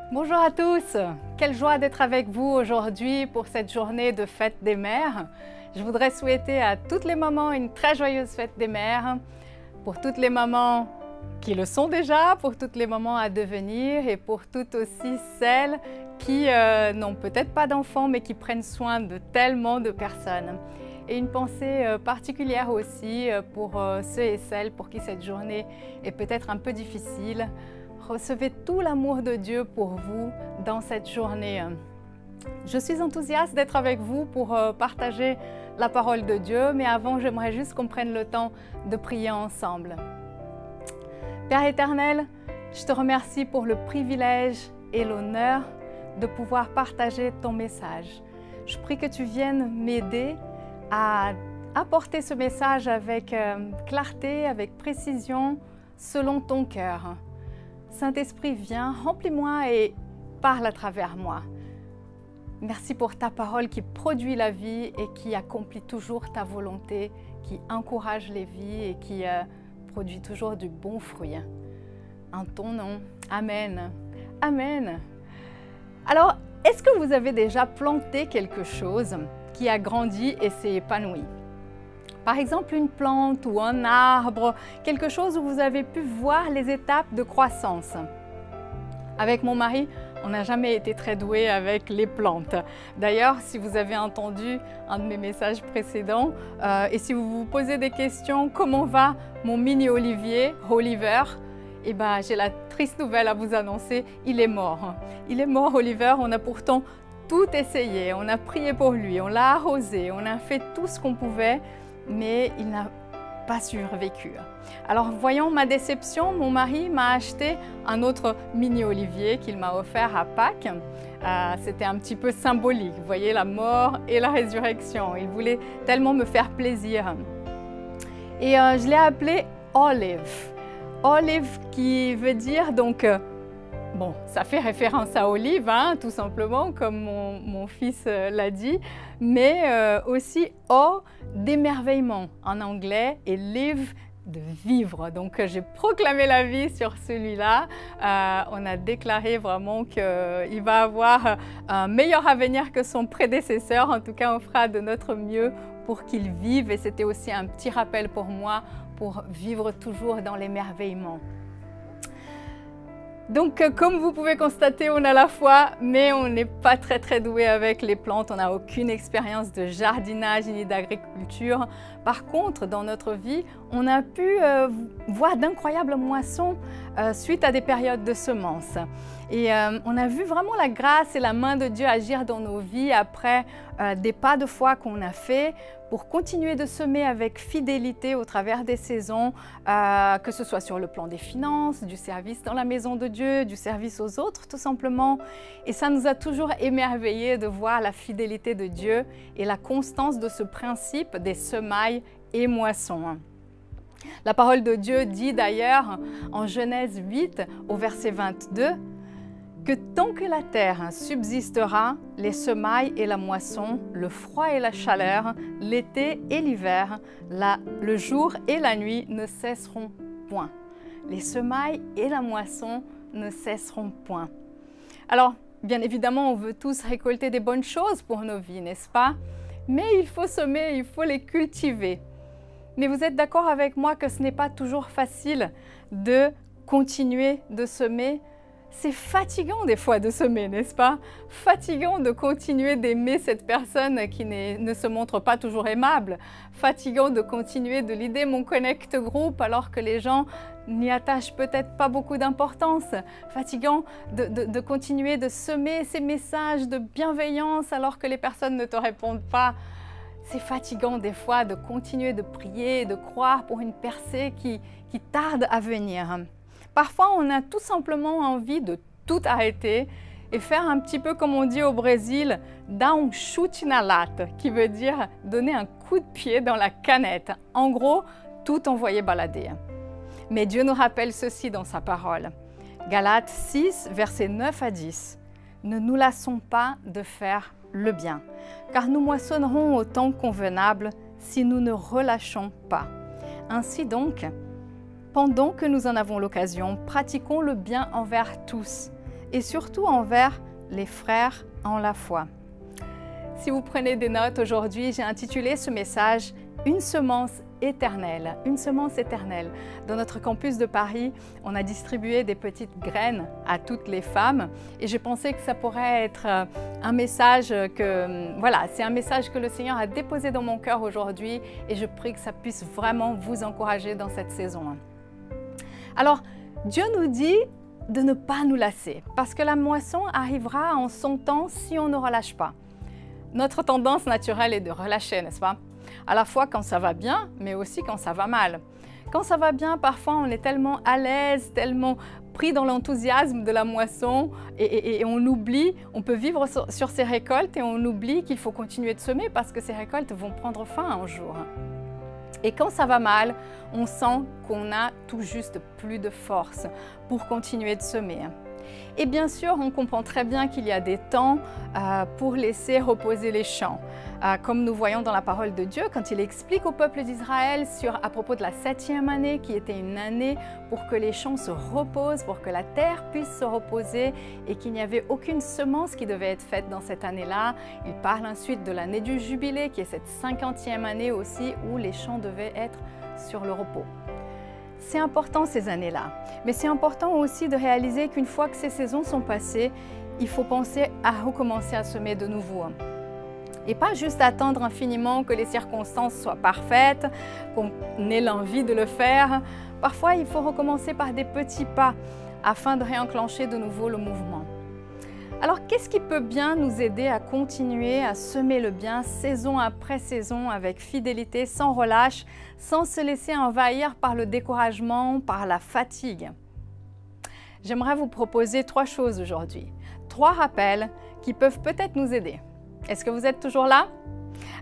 Bonjour à tous, quelle joie d'être avec vous aujourd'hui pour cette journée de fête des mères. Je voudrais souhaiter à toutes les mamans une très joyeuse fête des mères, pour toutes les mamans qui le sont déjà, pour toutes les mamans à devenir et pour toutes aussi celles qui n'ont peut-être pas d'enfants mais qui prennent soin de tellement de personnes. Et une pensée particulière aussi pour ceux et celles pour qui cette journée est peut-être un peu difficile. Recevez tout l'amour de Dieu pour vous dans cette journée. Je suis enthousiaste d'être avec vous pour partager la parole de Dieu, mais avant, j'aimerais juste qu'on prenne le temps de prier ensemble. Père éternel, je te remercie pour le privilège et l'honneur de pouvoir partager ton message. Je prie que tu viennes m'aider à apporter ce message avec clarté, avec précision, selon ton cœur. Saint-Esprit, viens, remplis-moi et parle à travers moi. Merci pour ta parole qui produit la vie et qui accomplit toujours ta volonté, qui encourage les vies et qui produit toujours du bon fruit. En ton nom, Amen. Amen. Alors, est-ce que vous avez déjà planté quelque chose qui a grandi et s'est épanoui? Par exemple, une plante ou un arbre, quelque chose où vous avez pu voir les étapes de croissance. Avec mon mari, on n'a jamais été très doués avec les plantes. D'ailleurs, si vous avez entendu un de mes messages précédents, et si vous vous posez des questions, comment va mon mini Olivier, Oliver? Eh bien, j'ai la triste nouvelle à vous annoncer, il est mort. Il est mort, Oliver, on a pourtant tout essayé, on a prié pour lui, on l'a arrosé, on a fait tout ce qu'on pouvait, mais il n'a pas survécu. Alors, voyant ma déception, mon mari m'a acheté un autre mini olivier qu'il m'a offert à Pâques. C'était un petit peu symbolique, vous voyez, la mort et la résurrection. Il voulait tellement me faire plaisir. Et je l'ai appelé Olive. Olive qui veut dire donc... Bon, ça fait référence à Olive, hein, tout simplement, comme mon fils l'a dit, mais aussi O d'émerveillement en anglais et live de vivre. Donc j'ai proclamé la vie sur celui-là. On a déclaré vraiment qu'il va avoir un meilleur avenir que son prédécesseur. En tout cas, on fera de notre mieux pour qu'il vive. Et c'était aussi un petit rappel pour moi pour vivre toujours dans l'émerveillement. Donc, comme vous pouvez constater, on a la foi, mais on n'est pas très doué avec les plantes. On n'a aucune expérience de jardinage ni d'agriculture. Par contre, dans notre vie, on a pu voir d'incroyables moissons suite à des périodes de semences. Et on a vu vraiment la grâce et la main de Dieu agir dans nos vies après des pas de foi qu'on a fait pour continuer de semer avec fidélité au travers des saisons, que ce soit sur le plan des finances, du service dans la maison de Dieu, du service aux autres tout simplement. Et ça nous a toujours émerveillés de voir la fidélité de Dieu et la constance de ce principe des semailles et moissons. La parole de Dieu dit d'ailleurs en Genèse 8 au verset 22 que tant que la terre subsistera, les semailles et la moisson, le froid et la chaleur, l'été et l'hiver, le jour et la nuit ne cesseront point. Les semailles et la moisson ne cesseront point. Alors, bien évidemment, on veut tous récolter des bonnes choses pour nos vies, n'est-ce pas? Mais il faut semer, il faut les cultiver. Mais vous êtes d'accord avec moi que ce n'est pas toujours facile de continuer de semer? C'est fatigant des fois de semer, n'est-ce pas? Fatigant de continuer d'aimer cette personne qui ne se montre pas toujours aimable. Fatigant de continuer de l'aider mon connect group alors que les gens n'y attachent peut-être pas beaucoup d'importance. Fatigant de continuer de semer ces messages de bienveillance alors que les personnes ne te répondent pas. C'est fatigant des fois de continuer de prier et de croire pour une percée qui tarde à venir. Parfois, on a tout simplement envie de tout arrêter et faire un petit peu comme on dit au Brésil, dar um chute na lata, qui veut dire donner un coup de pied dans la canette. En gros, tout envoyer balader. Mais Dieu nous rappelle ceci dans sa parole. Galates 6, versets 9 à 10. Ne nous lassons pas de faire le bien, car nous moissonnerons au temps convenable si nous ne relâchons pas. Ainsi donc, pendant que nous en avons l'occasion, pratiquons le bien envers tous et surtout envers les frères en la foi. Si vous prenez des notes aujourd'hui, j'ai intitulé ce message « Une semence éternelle ». Une semence éternelle. Dans notre campus de Paris, on a distribué des petites graines à toutes les femmes et je pensais que ça pourrait être un message c'est un message que le Seigneur a déposé dans mon cœur aujourd'hui et je prie que ça puisse vraiment vous encourager dans cette saison. Alors, Dieu nous dit de ne pas nous lasser parce que la moisson arrivera en son temps si on ne relâche pas. Notre tendance naturelle est de relâcher, n'est-ce pas? À la fois quand ça va bien, mais aussi quand ça va mal. Quand ça va bien, parfois on est tellement à l'aise, tellement pris dans l'enthousiasme de la moisson et on oublie, on peut vivre sur ces récoltes et on oublie qu'il faut continuer de semer parce que ces récoltes vont prendre fin un jour. Et quand ça va mal, on sent qu'on a tout juste plus de force pour continuer de semer. Et bien sûr, on comprend très bien qu'il y a des temps pour laisser reposer les champs. Comme nous voyons dans la parole de Dieu, quand il explique au peuple d'Israël à propos de la 7e année, qui était une année pour que les champs se reposent, pour que la terre puisse se reposer et qu'il n'y avait aucune semence qui devait être faite dans cette année-là. Il parle ensuite de l'année du jubilé, qui est cette 50e année aussi où les champs devaient être sur le repos. C'est important ces années-là, mais c'est important aussi de réaliser qu'une fois que ces saisons sont passées, il faut penser à recommencer à semer de nouveau. Et pas juste attendre infiniment que les circonstances soient parfaites, qu'on ait l'envie de le faire. Parfois, il faut recommencer par des petits pas afin de réenclencher de nouveau le mouvement. Alors, qu'est-ce qui peut bien nous aider à continuer à semer le bien saison après saison avec fidélité, sans relâche, sans se laisser envahir par le découragement, par la fatigue? J'aimerais vous proposer 3 choses aujourd'hui. 3 rappels qui peuvent peut-être nous aider. Est-ce que vous êtes toujours là?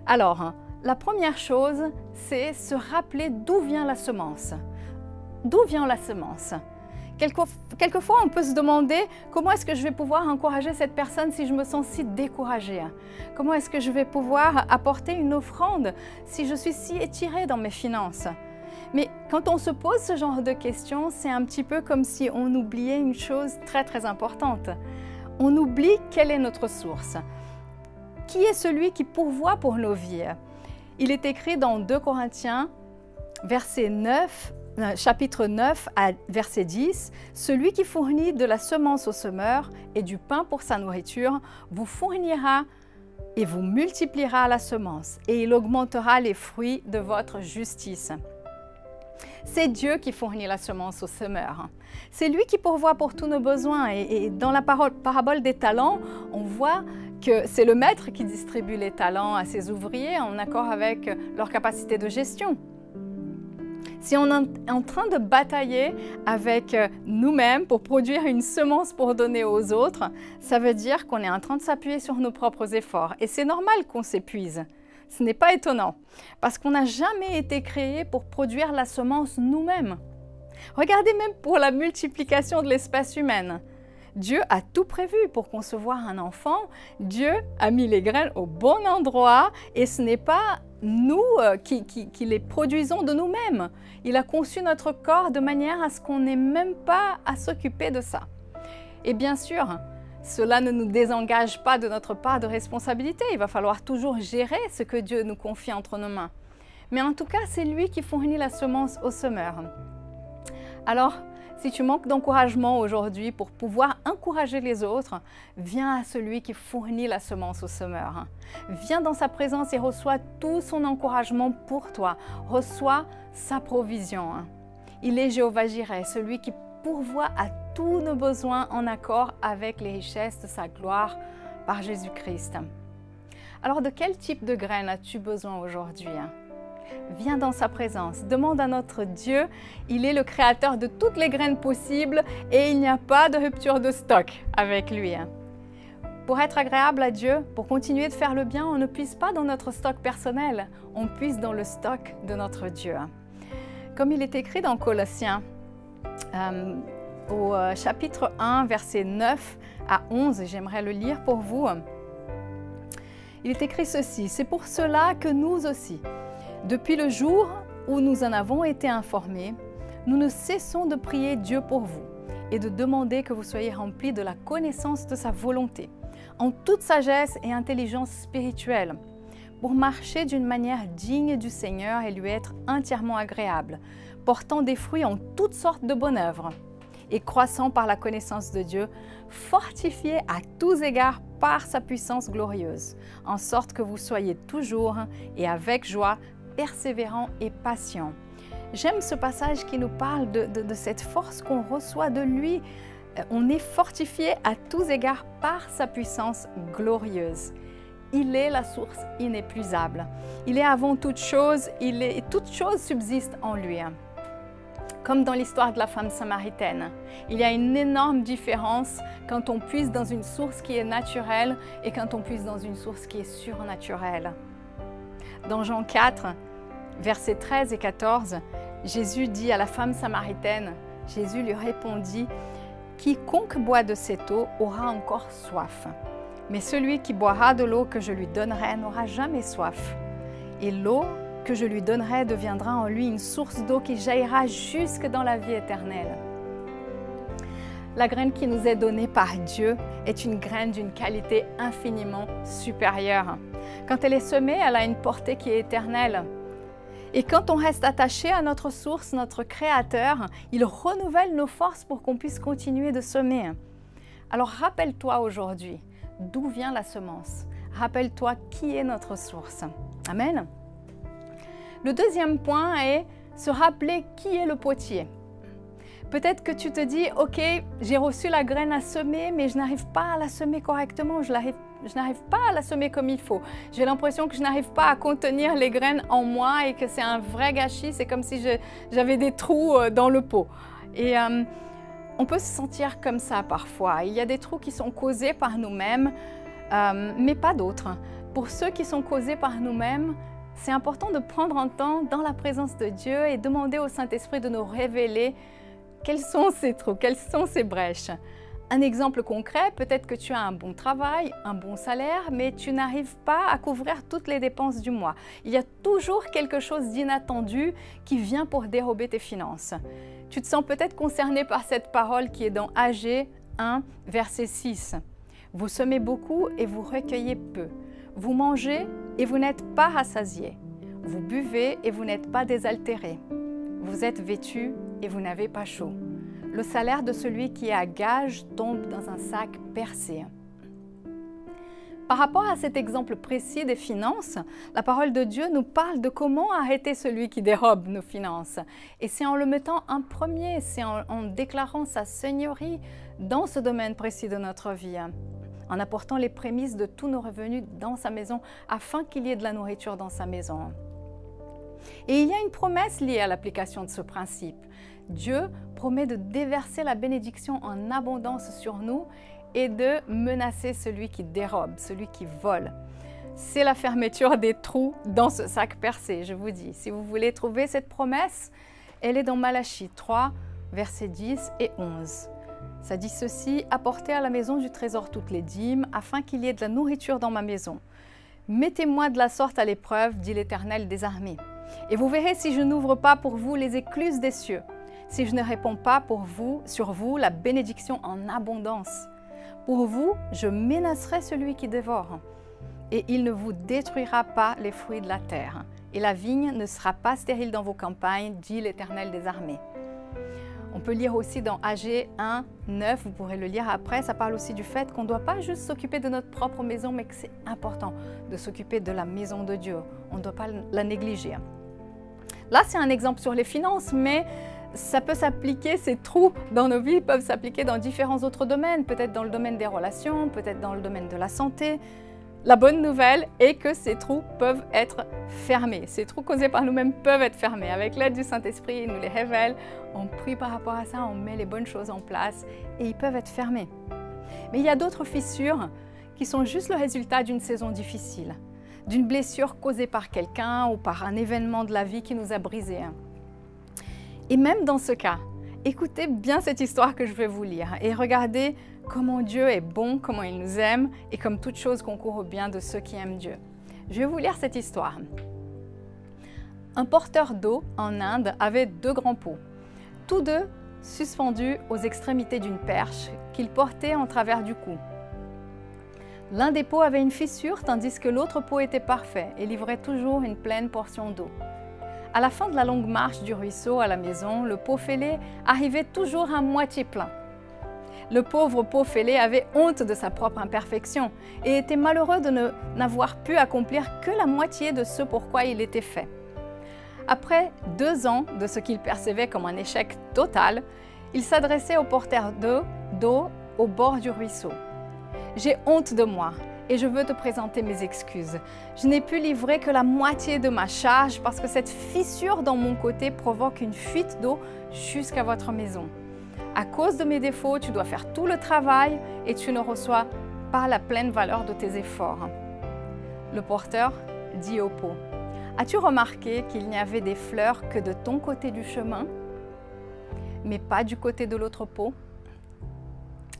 Alors, la première chose, c'est se rappeler d'où vient la semence. D'où vient la semence? Quelquefois, on peut se demander comment est-ce que je vais pouvoir encourager cette personne si je me sens si découragée? Comment est-ce que je vais pouvoir apporter une offrande si je suis si étirée dans mes finances? Mais quand on se pose ce genre de questions, c'est un petit peu comme si on oubliait une chose très importante. On oublie quelle est notre source. Qui est celui qui pourvoit pour nos vies? Il est écrit dans 2 Corinthiens, chapitre 9 à verset 10, « Celui qui fournit de la semence au semeur et du pain pour sa nourriture vous fournira et vous multipliera la semence, et il augmentera les fruits de votre justice. » C'est Dieu qui fournit la semence au semeur. C'est lui qui pourvoit pour tous nos besoins. Et dans la parabole des talents, on voit que c'est le maître qui distribue les talents à ses ouvriers en accord avec leur capacité de gestion. Si on est en train de batailler avec nous-mêmes pour produire une semence pour donner aux autres, ça veut dire qu'on est en train de s'appuyer sur nos propres efforts. Et c'est normal qu'on s'épuise. Ce n'est pas étonnant, parce qu'on n'a jamais été créé pour produire la semence nous-mêmes. Regardez même pour la multiplication de l'espèce humaine. Dieu a tout prévu pour concevoir un enfant. Dieu a mis les graines au bon endroit et ce n'est pas nous qui les produisons de nous-mêmes. Il a conçu notre corps de manière à ce qu'on n'ait même pas à s'occuper de ça. Et bien sûr, cela ne nous désengage pas de notre part de responsabilité. Il va falloir toujours gérer ce que Dieu nous confie entre nos mains. Mais en tout cas, c'est lui qui fournit la semence au semeur. Alors, si tu manques d'encouragement aujourd'hui pour pouvoir encourager les autres, viens à celui qui fournit la semence au semeur. Viens dans sa présence et reçois tout son encouragement pour toi. Reçois sa provision. Il est Jéhovah Jireh, celui qui pourvoit à tous nos besoins en accord avec les richesses de sa gloire par Jésus-Christ. Alors, de quel type de graines as-tu besoin aujourd'hui? Viens dans sa présence, demande à notre Dieu, il est le créateur de toutes les graines possibles et il n'y a pas de rupture de stock avec lui. Pour être agréable à Dieu, pour continuer de faire le bien, on ne puise pas dans notre stock personnel, on puise dans le stock de notre Dieu. Comme il est écrit dans Colossiens, au chapitre 1, versets 9 à 11, j'aimerais le lire pour vous. Il est écrit ceci, « C'est pour cela que nous aussi, depuis le jour où nous en avons été informés, nous ne cessons de prier Dieu pour vous et de demander que vous soyez remplis de la connaissance de sa volonté, en toute sagesse et intelligence spirituelle, pour marcher d'une manière digne du Seigneur et lui être entièrement agréable, portant des fruits en toutes sortes de bonnes œuvres, et croissant par la connaissance de Dieu, fortifié à tous égards par sa puissance glorieuse, en sorte que vous soyez toujours et avec joie, persévérants et patients. J'aime ce passage qui nous parle de cette force qu'on reçoit de lui. On est fortifié à tous égards par sa puissance glorieuse. Il est la source inépuisable. Il est avant toute chose, toute chose subsiste en lui. Comme dans l'histoire de la femme samaritaine, il y a une énorme différence quand on puise dans une source qui est naturelle et quand on puise dans une source qui est surnaturelle. Dans Jean 4, versets 13 et 14, Jésus dit à la femme samaritaine, Jésus lui répondit, « Quiconque boit de cette eau aura encore soif, mais celui qui boira de l'eau que je lui donnerai n'aura jamais soif. Et l'eau que je lui donnerai deviendra en lui une source d'eau qui jaillira jusque dans la vie éternelle. » La graine qui nous est donnée par Dieu est une graine d'une qualité infiniment supérieure. Quand elle est semée, elle a une portée qui est éternelle. Et quand on reste attaché à notre source, notre Créateur, il renouvelle nos forces pour qu'on puisse continuer de semer. Alors rappelle-toi aujourd'hui d'où vient la semence. Rappelle-toi qui est notre source. Amen. Le deuxième point est se rappeler qui est le potier. Peut-être que tu te dis, ok, j'ai reçu la graine à semer, mais je n'arrive pas à la semer correctement, je n'arrive pas à la semer comme il faut. J'ai l'impression que je n'arrive pas à contenir les graines en moi et que c'est un vrai gâchis, c'est comme si j'avais des trous dans le pot. Et on peut se sentir comme ça parfois. Il y a des trous qui sont causés par nous-mêmes, mais pas d'autres. Pour ceux qui sont causés par nous-mêmes, c'est important de prendre un temps dans la présence de Dieu et demander au Saint-Esprit de nous révéler quels sont ces trous, quelles sont ces brèches. Un exemple concret, peut-être que tu as un bon travail, un bon salaire, mais tu n'arrives pas à couvrir toutes les dépenses du mois. Il y a toujours quelque chose d'inattendu qui vient pour dérober tes finances. Tu te sens peut-être concerné par cette parole qui est dans Agé 1, verset 6. « Vous semez beaucoup et vous recueillez peu. Vous mangez et vous n'êtes pas rassasiés. Vous buvez et vous n'êtes pas désaltérés. Vous êtes vêtus et vous n'avez pas chaud. Le salaire de celui qui est à gage tombe dans un sac percé. » Par rapport à cet exemple précis des finances, la parole de Dieu nous parle de comment arrêter celui qui dérobe nos finances. Et c'est en le mettant en premier, c'est en déclarant sa seigneurie dans ce domaine précis de notre vie, en apportant les prémices de tous nos revenus dans sa maison afin qu'il y ait de la nourriture dans sa maison. Et il y a une promesse liée à l'application de ce principe. Dieu promet de déverser la bénédiction en abondance sur nous et de menacer celui qui dérobe, celui qui vole. C'est la fermeture des trous dans ce sac percé, je vous dis. Si vous voulez trouver cette promesse, elle est dans Malachie 3, versets 10 et 11. Ça dit ceci, « Apportez à la maison du trésor toutes les dîmes, afin qu'il y ait de la nourriture dans ma maison. Mettez-moi de la sorte à l'épreuve, dit l'Éternel des armées. Et vous verrez si je n'ouvre pas pour vous les écluses des cieux, si je ne réponds pas sur vous la bénédiction en abondance. Pour vous, je menacerai celui qui dévore, et il ne vous détruira pas les fruits de la terre, et la vigne ne sera pas stérile dans vos campagnes, dit l'Éternel des armées. » On peut lire aussi dans Agé 1, 9, vous pourrez le lire après, ça parle aussi du fait qu'on ne doit pas juste s'occuper de notre propre maison, mais que c'est important de s'occuper de la maison de Dieu. On ne doit pas la négliger. Là, c'est un exemple sur les finances, mais ça peut s'appliquer, ces trous dans nos vies peuvent s'appliquer dans différents autres domaines, peut-être dans le domaine des relations, peut-être dans le domaine de la santé. La bonne nouvelle est que ces trous peuvent être fermés. Ces trous causés par nous-mêmes peuvent être fermés. Avec l'aide du Saint-Esprit, il nous les révèle, on prie par rapport à ça, on met les bonnes choses en place et ils peuvent être fermés. Mais il y a d'autres fissures qui sont juste le résultat d'une saison difficile, d'une blessure causée par quelqu'un ou par un événement de la vie qui nous a brisés. Et même dans ce cas, écoutez bien cette histoire que je vais vous lire et regardez comment Dieu est bon, comment il nous aime et comme toute chose concourt au bien de ceux qui aiment Dieu. Je vais vous lire cette histoire. Un porteur d'eau en Inde avait 2 grands pots. Tous deux suspendus aux extrémités d'une perche qu'il portait en travers du cou. L'un des pots avait une fissure tandis que l'autre pot était parfait et livrait toujours une pleine portion d'eau. À la fin de la longue marche du ruisseau à la maison, le pot fêlé arrivait toujours à moitié plein. Le pauvre pot fêlé avait honte de sa propre imperfection et était malheureux de n'avoir pu accomplir que la moitié de ce pour quoi il était fait. Après 2 ans de ce qu'il percevait comme un échec total, il s'adressait au porteur d'eau au bord du ruisseau. « J'ai honte de moi et je veux te présenter mes excuses. Je n'ai pu livrer que la moitié de ma charge parce que cette fissure dans mon côté provoque une fuite d'eau jusqu'à votre maison. À cause de mes défauts, tu dois faire tout le travail et tu ne reçois pas la pleine valeur de tes efforts. » Le porteur dit au pot: « As-tu remarqué qu'il n'y avait des fleurs que de ton côté du chemin, mais pas du côté de l'autre pot?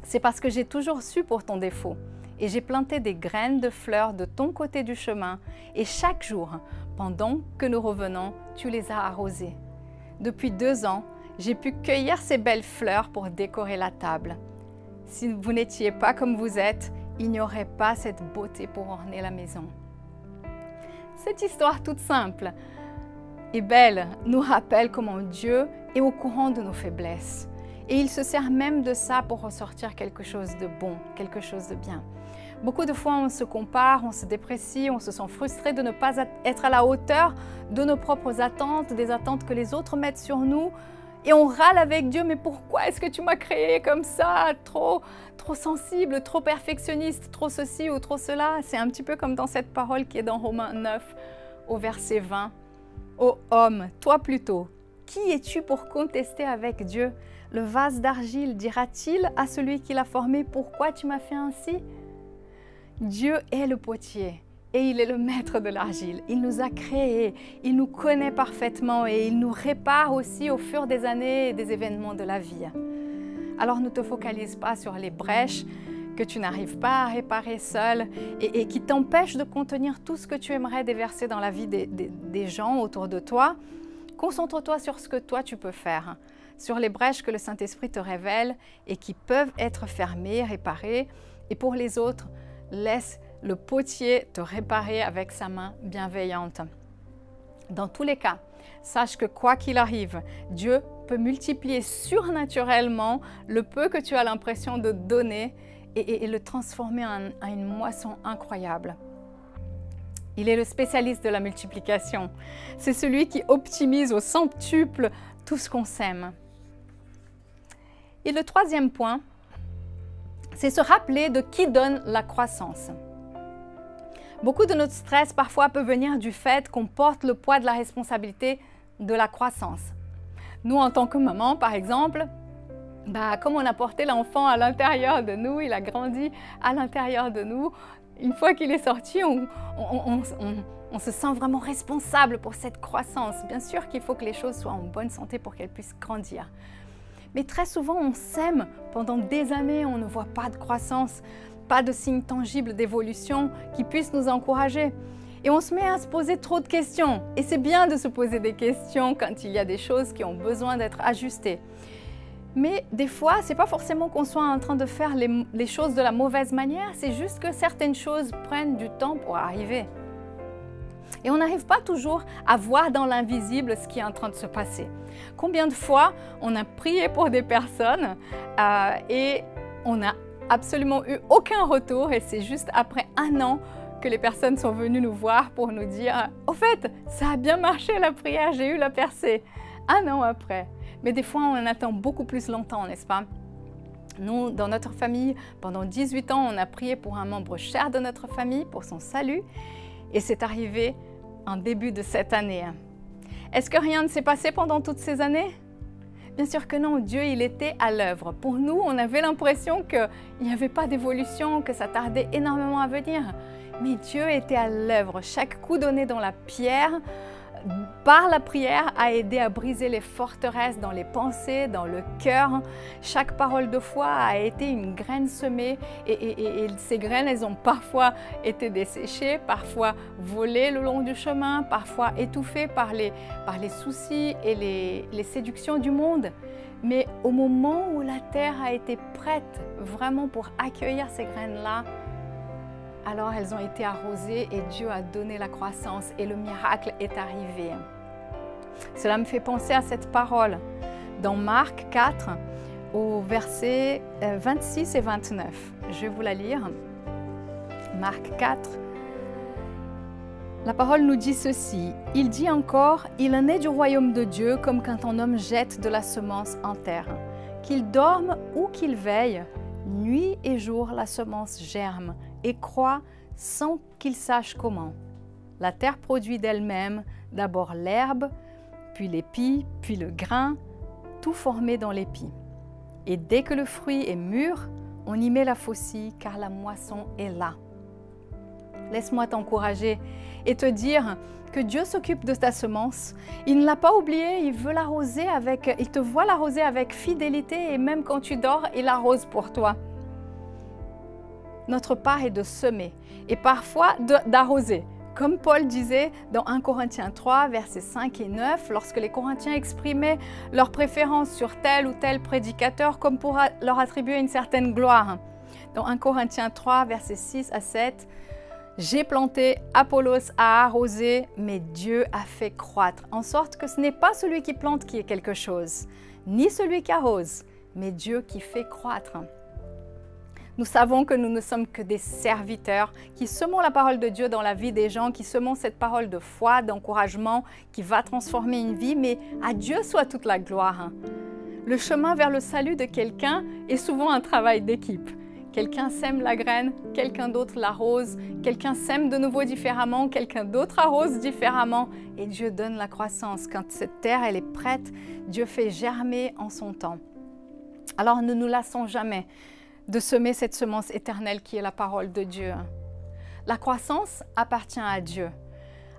C'est parce que j'ai toujours su pour ton défaut et j'ai planté des graines de fleurs de ton côté du chemin et chaque jour, pendant que nous revenons, tu les as arrosées. Depuis 2 ans, j'ai pu cueillir ces belles fleurs pour décorer la table. Si vous n'étiez pas comme vous êtes, il n'y aurait pas cette beauté pour orner la maison. » Cette histoire toute simple et belle nous rappelle comment Dieu est au courant de nos faiblesses. Et il se sert même de ça pour ressortir quelque chose de bon, quelque chose de bien. Beaucoup de fois, on se compare, on se déprécie, on se sent frustré de ne pas être à la hauteur de nos propres attentes, des attentes que les autres mettent sur nous. Et on râle avec Dieu, mais pourquoi est-ce que tu m'as créé comme ça, trop sensible, trop perfectionniste, trop ceci ou trop cela? C'est un petit peu comme dans cette parole qui est dans Romains 9, au verset 20. « Ô homme, toi plutôt, qui es-tu pour contester avec Dieu? Le vase d'argile dira-t-il à celui qui l'a formé, pourquoi tu m'as fait ainsi? Dieu est le potier et il est le maître de l'argile. Il nous a créés, il nous connaît parfaitement et il nous répare aussi au fur des années et des événements de la vie. Alors ne te focalise pas sur les brèches que tu n'arrives pas à réparer seul et qui t'empêchent de contenir tout ce que tu aimerais déverser dans la vie des gens autour de toi. Concentre-toi sur ce que toi tu peux faire, sur les brèches que le Saint-Esprit te révèle et qui peuvent être fermées, réparées. Et pour les autres, laisse le potier te réparer avec sa main bienveillante. Dans tous les cas, sache que quoi qu'il arrive, Dieu peut multiplier surnaturellement le peu que tu as l'impression de donner et le transformer en une moisson incroyable. Il est le spécialiste de la multiplication. C'est celui qui optimise au centuple tout ce qu'on sème. Et le 3e point, c'est se rappeler de qui donne la croissance. Beaucoup de notre stress parfois peut venir du fait qu'on porte le poids de la responsabilité de la croissance. Nous, en tant que maman, par exemple, comme on a porté l'enfant à l'intérieur de nous, il a grandi à l'intérieur de nous, une fois qu'il est sorti, on se sent vraiment responsable pour cette croissance. Bien sûr qu'il faut que les choses soient en bonne santé pour qu'elles puissent grandir. Mais très souvent, on sème pendant des années, on ne voit pas de croissance, pas de signes tangibles d'évolution qui puissent nous encourager. Et on se met à se poser trop de questions. Et c'est bien de se poser des questions quand il y a des choses qui ont besoin d'être ajustées. Mais des fois, ce n'est pas forcément qu'on soit en train de faire les choses de la mauvaise manière, c'est juste que certaines choses prennent du temps pour arriver. Et on n'arrive pas toujours à voir dans l'invisible ce qui est en train de se passer. Combien de fois on a prié pour des personnes et on n'a absolument eu aucun retour et c'est juste après 1 an que les personnes sont venues nous voir pour nous dire « Au fait, ça a bien marché la prière, j'ai eu la percée. » 1 an après. Mais des fois, on attend beaucoup plus longtemps, n'est-ce pas? Nous, dans notre famille, pendant 18 ans, on a prié pour un membre cher de notre famille, pour son salut. Et c'est arrivé en début de cette année. Est-ce que rien ne s'est passé pendant toutes ces années? Bien sûr que non, Dieu, il était à l'œuvre. Pour nous, on avait l'impression qu'il n'y avait pas d'évolution, que ça tardait énormément à venir. Mais Dieu était à l'œuvre. Chaque coup donné dans la pierre, par la prière, a aidé à briser les forteresses dans les pensées, dans le cœur. Chaque parole de foi a été une graine semée et ces graines, elles ont parfois été desséchées, parfois volées le long du chemin, parfois étouffées par les soucis et les séductions du monde. Mais au moment où la terre a été prête vraiment pour accueillir ces graines-là, alors elles ont été arrosées et Dieu a donné la croissance et le miracle est arrivé. Cela me fait penser à cette parole dans Marc 4 au verset 26 et 29. Je vais vous la lire. Marc 4. La parole nous dit ceci. Il dit encore, « Il en est du royaume de Dieu comme quand un homme jette de la semence en terre. Qu'il dorme ou qu'il veille, nuit et jour la semence germe et croît sans qu'il sache comment. La terre produit d'elle-même d'abord l'herbe, puis l'épi, puis le grain, tout formé dans l'épi. Et dès que le fruit est mûr, on y met la faucille car la moisson est là. » Laisse-moi t'encourager et te dire que Dieu s'occupe de ta semence. Il ne l'a pas oublié, il te voit l'arroser avec fidélité et même quand tu dors, il arrose pour toi. Notre part est de semer et parfois d'arroser. Comme Paul disait dans 1 Corinthiens 3, versets 5 et 9, lorsque les Corinthiens exprimaient leur préférence sur tel ou tel prédicateur comme pour leur attribuer une certaine gloire. Dans 1 Corinthiens 3, versets 6 à 7, « J'ai planté, Apollos a arrosé, mais Dieu a fait croître, en sorte que ce n'est pas celui qui plante qui est quelque chose, ni celui qui arrose, mais Dieu qui fait croître. » Nous savons que nous ne sommes que des serviteurs qui semons la parole de Dieu dans la vie des gens, qui semons cette parole de foi, d'encouragement, qui va transformer une vie, mais à Dieu soit toute la gloire. Le chemin vers le salut de quelqu'un est souvent un travail d'équipe. Quelqu'un sème la graine, quelqu'un d'autre l'arrose, quelqu'un sème de nouveau différemment, quelqu'un d'autre arrose différemment et Dieu donne la croissance. Quand cette terre elle est prête, Dieu fait germer en son temps. Alors ne nous lassons jamais de semer cette semence éternelle qui est la parole de Dieu. La croissance appartient à Dieu.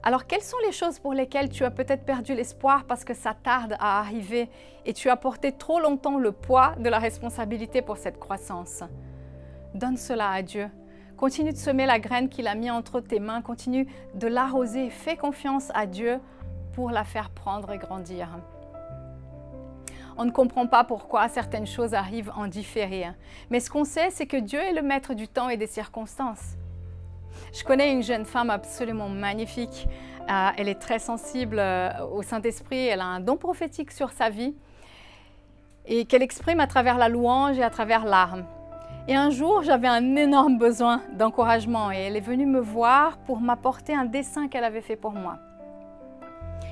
Alors quelles sont les choses pour lesquelles tu as peut-être perdu l'espoir parce que ça tarde à arriver et tu as porté trop longtemps le poids de la responsabilité pour cette croissance? Donne cela à Dieu. Continue de semer la graine qu'il a mis entre tes mains. Continue de l'arroser. Fais confiance à Dieu pour la faire prendre et grandir. On ne comprend pas pourquoi certaines choses arrivent en différé. Mais ce qu'on sait, c'est que Dieu est le maître du temps et des circonstances. Je connais une jeune femme absolument magnifique. Elle est très sensible au Saint-Esprit. Elle a un don prophétique sur sa vie et qu'elle exprime à travers la louange et à travers l'art. Et un jour, j'avais un énorme besoin d'encouragement et elle est venue me voir pour m'apporter un dessin qu'elle avait fait pour moi.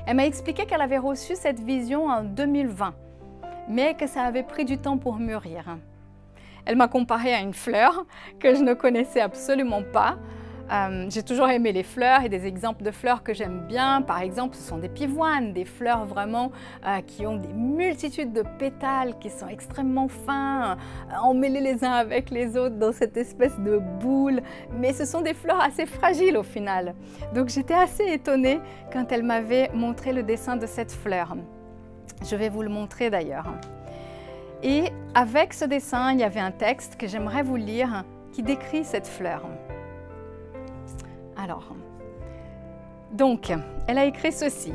Elle m'a expliqué qu'elle avait reçu cette vision en 2020, mais que ça avait pris du temps pour mûrir. Elle m'a comparé à une fleur que je ne connaissais absolument pas. J'ai toujours aimé les fleurs et des exemples de fleurs que j'aime bien. Par exemple, ce sont des pivoines, des fleurs vraiment qui ont des multitudes de pétales qui sont extrêmement fins, emmêlés les uns avec les autres dans cette espèce de boule. Mais ce sont des fleurs assez fragiles au final. Donc j'étais assez étonnée quand elle m'avait montré le dessin de cette fleur. Je vais vous le montrer d'ailleurs. Et avec ce dessin, il y avait un texte que j'aimerais vous lire qui décrit cette fleur. Alors, donc, elle a écrit ceci.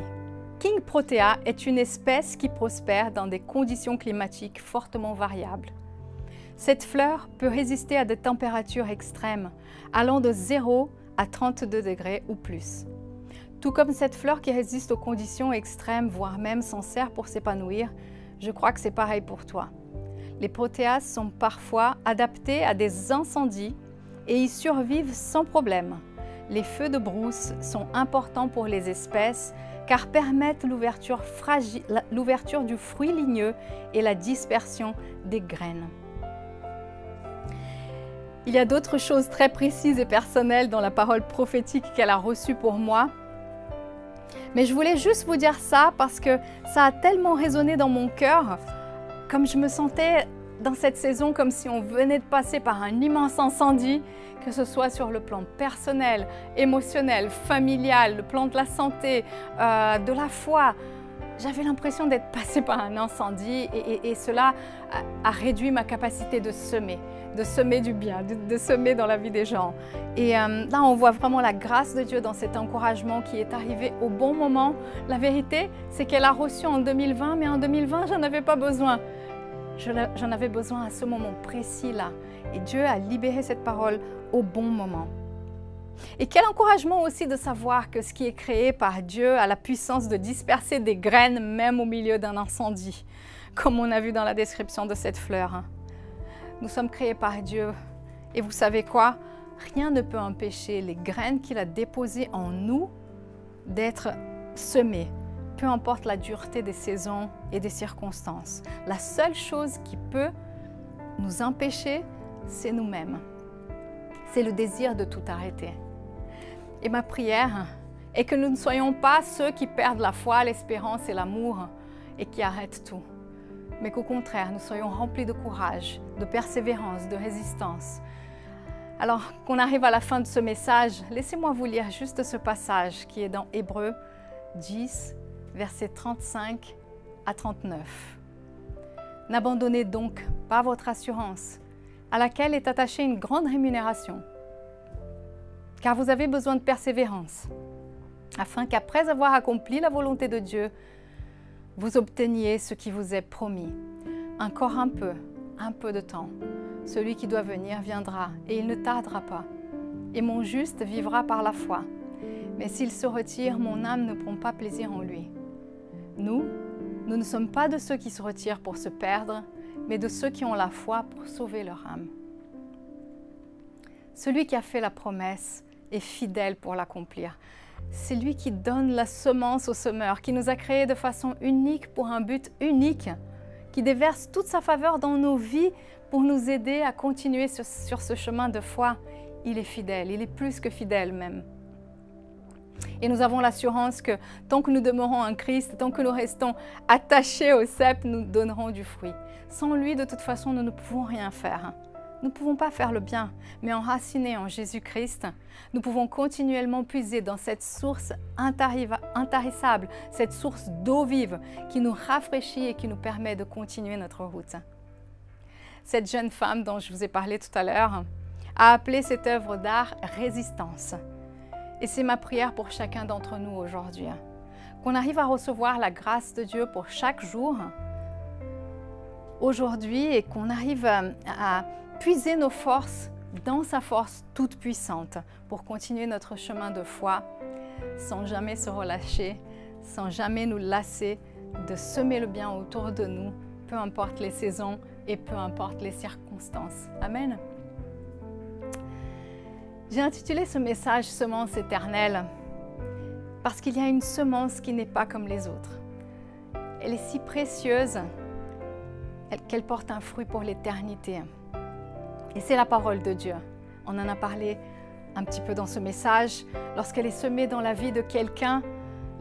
King Protea est une espèce qui prospère dans des conditions climatiques fortement variables. Cette fleur peut résister à des températures extrêmes, allant de 0 à 32 degrés ou plus. Tout comme cette fleur qui résiste aux conditions extrêmes, voire même s'en sert pour s'épanouir, je crois que c'est pareil pour toi. Les protéas sont parfois adaptés à des incendies et y survivent sans problème. Les feux de brousse sont importants pour les espèces car permettent l'ouverture du fruit ligneux et la dispersion des graines. Il y a d'autres choses très précises et personnelles dans la parole prophétique qu'elle a reçue pour moi. Mais je voulais juste vous dire ça parce que ça a tellement résonné dans mon cœur, comme je me sentais dans cette saison comme si on venait de passer par un immense incendie, que ce soit sur le plan personnel, émotionnel, familial, le plan de la santé, de la foi. J'avais l'impression d'être passée par un incendie et cela a réduit ma capacité de semer du bien, de semer dans la vie des gens. Et là, on voit vraiment la grâce de Dieu dans cet encouragement qui est arrivé au bon moment. La vérité, c'est qu'elle a reçu en 2020, mais en 2020, j'en avais pas besoin. J'en avais besoin à ce moment précis-là. Et Dieu a libéré cette parole au bon moment. Et quel encouragement aussi de savoir que ce qui est créé par Dieu a la puissance de disperser des graines même au milieu d'un incendie, comme on a vu dans la description de cette fleur. Nous sommes créés par Dieu et vous savez quoi? Rien ne peut empêcher les graines qu'il a déposées en nous d'être semées, peu importe la dureté des saisons et des circonstances. La seule chose qui peut nous empêcher, c'est nous-mêmes. C'est le désir de tout arrêter. Et ma prière est que nous ne soyons pas ceux qui perdent la foi, l'espérance et l'amour et qui arrêtent tout. Mais qu'au contraire, nous soyons remplis de courage, de persévérance, de résistance. Alors qu'on arrive à la fin de ce message, laissez-moi vous lire juste ce passage qui est dans Hébreux 10, versets 35 à 39. N'abandonnez donc pas votre assurance, à laquelle est attachée une grande rémunération. Car vous avez besoin de persévérance, afin qu'après avoir accompli la volonté de Dieu, vous obteniez ce qui vous est promis. Encore un peu de temps. Celui qui doit venir viendra, et il ne tardera pas. Et mon juste vivra par la foi. Mais s'il se retire, mon âme ne prend pas plaisir en lui. Nous ne sommes pas de ceux qui se retirent pour se perdre, mais de ceux qui ont la foi pour sauver leur âme. Celui qui a fait la promesse est fidèle pour l'accomplir. C'est lui qui donne la semence au semeur, qui nous a créés de façon unique pour un but unique, qui déverse toute sa faveur dans nos vies pour nous aider à continuer sur ce chemin de foi. Il est fidèle, il est plus que fidèle même. Et nous avons l'assurance que tant que nous demeurons en Christ, tant que nous restons attachés au cep, nous donnerons du fruit. Sans lui, de toute façon, nous ne pouvons rien faire. Nous ne pouvons pas faire le bien, mais enracinés en Jésus-Christ, nous pouvons continuellement puiser dans cette source intarissable, cette source d'eau vive qui nous rafraîchit et qui nous permet de continuer notre route. Cette jeune femme dont je vous ai parlé tout à l'heure a appelé cette œuvre d'art « Résistance ». Et c'est ma prière pour chacun d'entre nous aujourd'hui, qu'on arrive à recevoir la grâce de Dieu pour chaque jour, aujourd'hui, et qu'on arrive à puiser nos forces dans sa force toute puissante pour continuer notre chemin de foi sans jamais se relâcher, sans jamais nous lasser de semer le bien autour de nous, peu importe les saisons et peu importe les circonstances. Amen. J'ai intitulé ce message « Semence éternelle » parce qu'il y a une semence qui n'est pas comme les autres. Elle est si précieuse qu'elle porte un fruit pour l'éternité. Et c'est la parole de Dieu. On en a parlé un petit peu dans ce message. Lorsqu'elle est semée dans la vie de quelqu'un,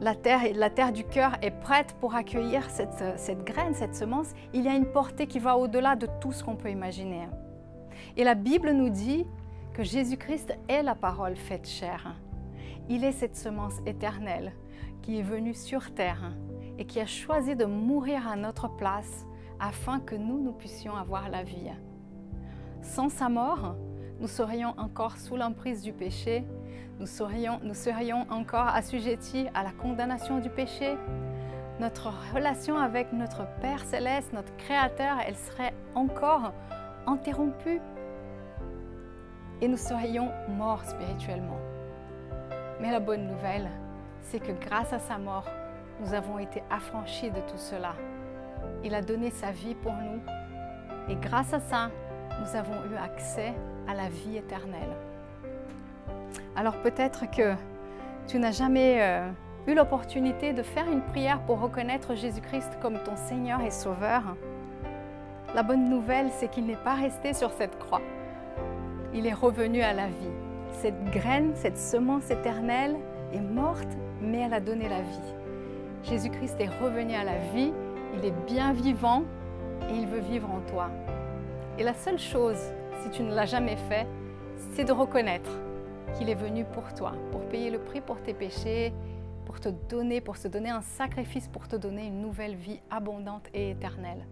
la terre du cœur est prête pour accueillir cette graine, cette semence. Il y a une portée qui va au-delà de tout ce qu'on peut imaginer. Et la Bible nous dit que Jésus-Christ est la parole faite chair. Il est cette semence éternelle qui est venue sur terre et qui a choisi de mourir à notre place afin que nous puissions avoir la vie. Sans sa mort, nous serions encore sous l'emprise du péché, nous serions encore assujettis à la condamnation du péché. Notre relation avec notre Père Céleste, notre Créateur, elle serait encore interrompue et nous serions morts spirituellement. Mais la bonne nouvelle, c'est que grâce à sa mort, nous avons été affranchis de tout cela. Il a donné sa vie pour nous et grâce à ça, nous avons eu accès à la vie éternelle. Alors peut-être que tu n'as jamais eu l'opportunité de faire une prière pour reconnaître Jésus-Christ comme ton Seigneur et Sauveur. La bonne nouvelle, c'est qu'il n'est pas resté sur cette croix. Il est revenu à la vie. Cette graine, cette semence éternelle est morte, mais elle a donné la vie. Jésus-Christ est revenu à la vie, il est bien vivant et il veut vivre en toi. Et la seule chose, si tu ne l'as jamais fait, c'est de reconnaître qu'il est venu pour toi, pour payer le prix pour tes péchés, pour se donner un sacrifice, pour te donner une nouvelle vie abondante et éternelle.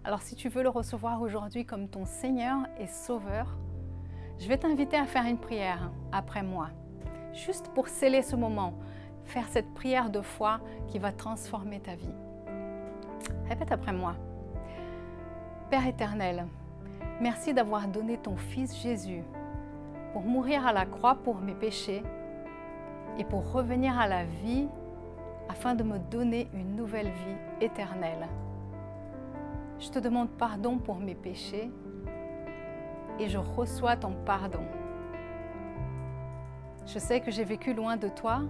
Alors si tu veux le recevoir aujourd'hui comme ton Seigneur et Sauveur, je vais t'inviter à faire une prière après moi, juste pour sceller ce moment, faire cette prière de foi qui va transformer ta vie. Répète après moi. Père éternel, merci d'avoir donné ton Fils Jésus pour mourir à la croix pour mes péchés et pour revenir à la vie afin de me donner une nouvelle vie éternelle. Je te demande pardon pour mes péchés et je reçois ton pardon. Je sais que j'ai vécu loin de toi,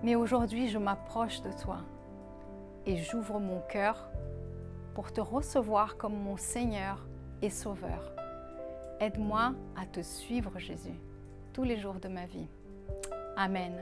mais aujourd'hui je m'approche de toi et j'ouvre mon cœur pour te recevoir comme mon Seigneur et Sauveur. Aide-moi à te suivre, Jésus, tous les jours de ma vie. Amen.